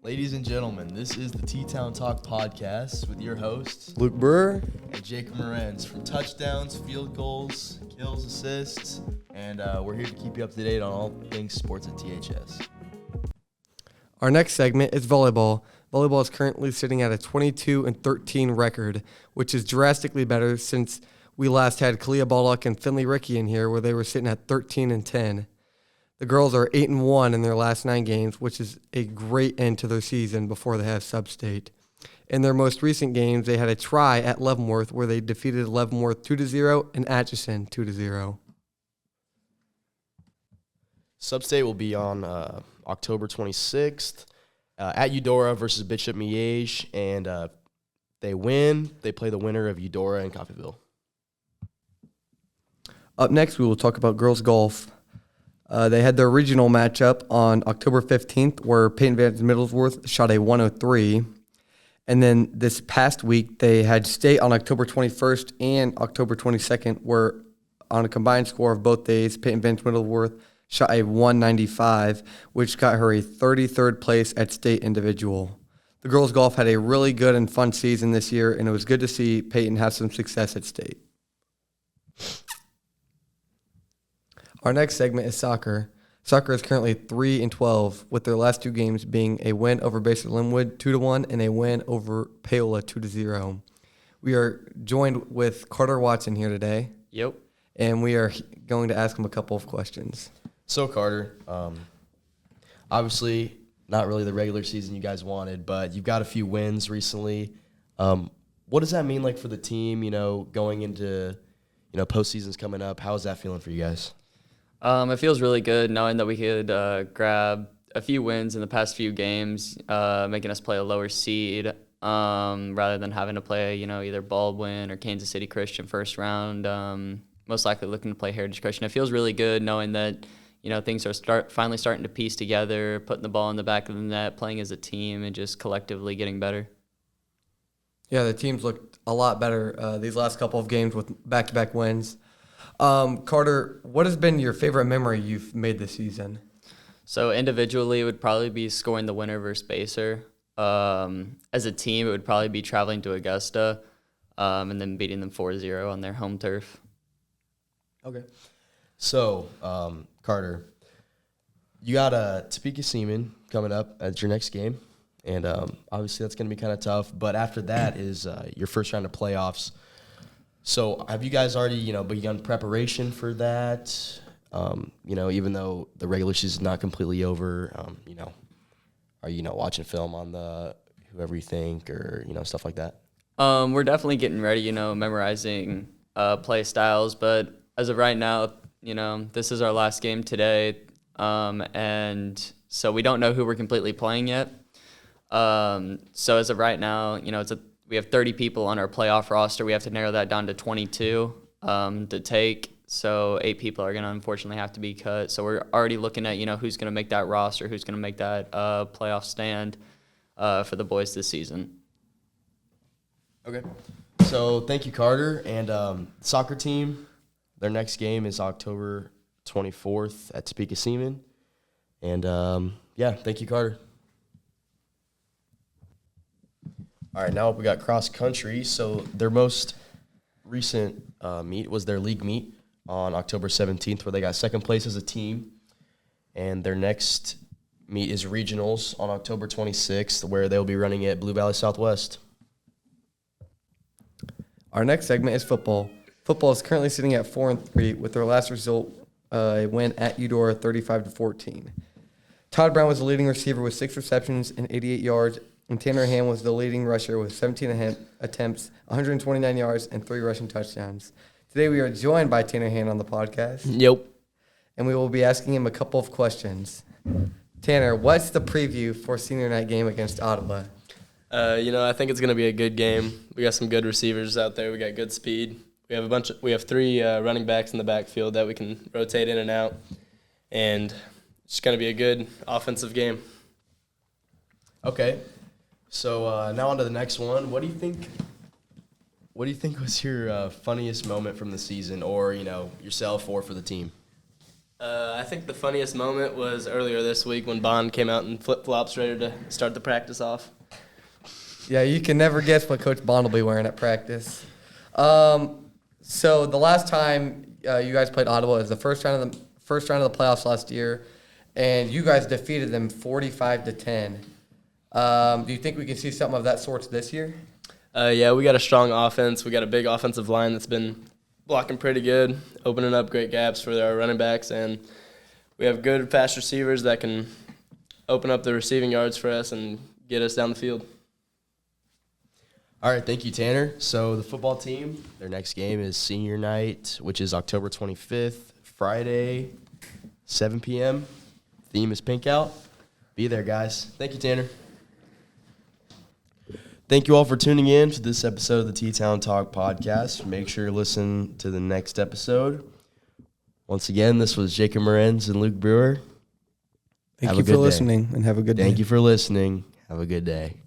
Ladies and gentlemen, this is the T-Town Talk podcast with your hosts, Luke Brewer and Jacob Morenz, from touchdowns, field goals, kills, assists, and we're here to keep you up to date on all things sports at THS. Our next segment is volleyball. Volleyball is currently sitting at a 22-13 record, which is drastically better since we last had Kalia Baldock and Finley Ricky in here, where they were sitting at 13-10. The girls are 8-1 in their last 9 games, which is a great end to their season before they have sub-state. In their most recent games, they had a try at Leavenworth where they defeated Leavenworth 2-0 and Atchison 2-0. Sub-state will be on October 26th at Eudora versus Bishop Miege, and they win. They play the winner of Eudora and Coffeyville. Up next, we will talk about girls golf. They had their regional matchup on October 15th, where Peyton Vance Middlesworth shot a 103. And then this past week, they had state on October 21st and October 22nd, where on a combined score of both days, Peyton Vance Middlesworth shot a 195, which got her a 33rd place at state individual. The girls golf had a really good and fun season this year, and it was good to see Peyton have some success at state. Our next segment is soccer. Soccer is currently 3-12, with their last 2 games being a win over Basic Linwood 2-1 and a win over Paola 2-0. We are joined with Carter Watson here today. Yep. And we are going to ask him a couple of questions. So, Carter, obviously not really the regular season you guys wanted, but you've got a few wins recently. What does that mean, like, for the team, going into, postseason's coming up? How is that feeling for you guys? It feels really good knowing that we could grab a few wins in the past few games, making us play a lower seed rather than having to play, either Baldwin or Kansas City Christian first round. Most likely looking to play Heritage Christian. It feels really good knowing that, things are finally starting to piece together, putting the ball in the back of the net, playing as a team, and just collectively getting better. Yeah, the teams looked a lot better these last couple of games with back-to-back wins. Carter, what has been your favorite memory you've made this season? So individually, it would probably be scoring the winner versus Baser. As a team, it would probably be traveling to Augusta and then beating them 4-0 on their home turf. Okay. So, Carter, you got Topeka Seaman coming up at your next game, and obviously that's going to be kind of tough. But after that is your first round of playoffs. So have you guys already, begun preparation for that? Even though the regular season is not completely over, are you, watching film on the whoever you think or, stuff like that? We're definitely getting ready, memorizing play styles. But as of right now, this is our last game today. And so we don't know who we're completely playing yet. So as of right now, we have 30 people on our playoff roster. We have to narrow that down to 22 to take. So 8 people are going to unfortunately have to be cut. So we're already looking at, who's going to make that roster, who's going to make that playoff stand for the boys this season. Okay. So thank you, Carter. And soccer team, their next game is October 24th at Topeka Seaman. And, thank you, Carter. All right, now we got cross country. So their most recent meet was their league meet on October 17th, where they got second place as a team. And their next meet is regionals on October 26th, where they'll be running at Blue Valley Southwest. Our next segment is football. Football is currently sitting at 4-3 with their last result a win at Eudora 35-14. Todd Brown was the leading receiver with 6 receptions and 88 yards. And Tanner Ham was the leading rusher with 17 attempts, 129 yards, and 3 rushing touchdowns. Today we are joined by Tanner Ham on the podcast. Yep. And we will be asking him a couple of questions. Tanner, what's the preview for senior night game against Ottawa? I think it's going to be a good game. We got some good receivers out there. We got good speed. We have 3 running backs in the backfield that we can rotate in and out. And it's going to be a good offensive game. Okay. So now on to the next one. What do you think was your funniest moment from the season, or yourself, or for the team? I think the funniest moment was earlier this week when Bond came out in flip-flops ready to start the practice off. Yeah, you can never guess what Coach Bond will be wearing at practice. So the last time you guys played Ottawa was the first round of the playoffs last year, and you guys defeated them 45-10. Do you think we can see something of that sort this year? Yeah, we got a strong offense. We got a big offensive line that's been blocking pretty good, opening up great gaps for our running backs, and we have good, fast receivers that can open up the receiving yards for us and get us down the field. All right, thank you, Tanner. So the football team, their next game is senior night, which is October 25th, Friday, 7 p.m. Theme is pink out. Be there, guys. Thank you, Tanner. Thank you all for tuning in to this episode of the T-Town Talk podcast. Make sure to listen to the next episode. Once again, this was Jacob Morenz and Luke Brewer. Thank you for listening, and have a good day. Thank you for listening. Have a good day.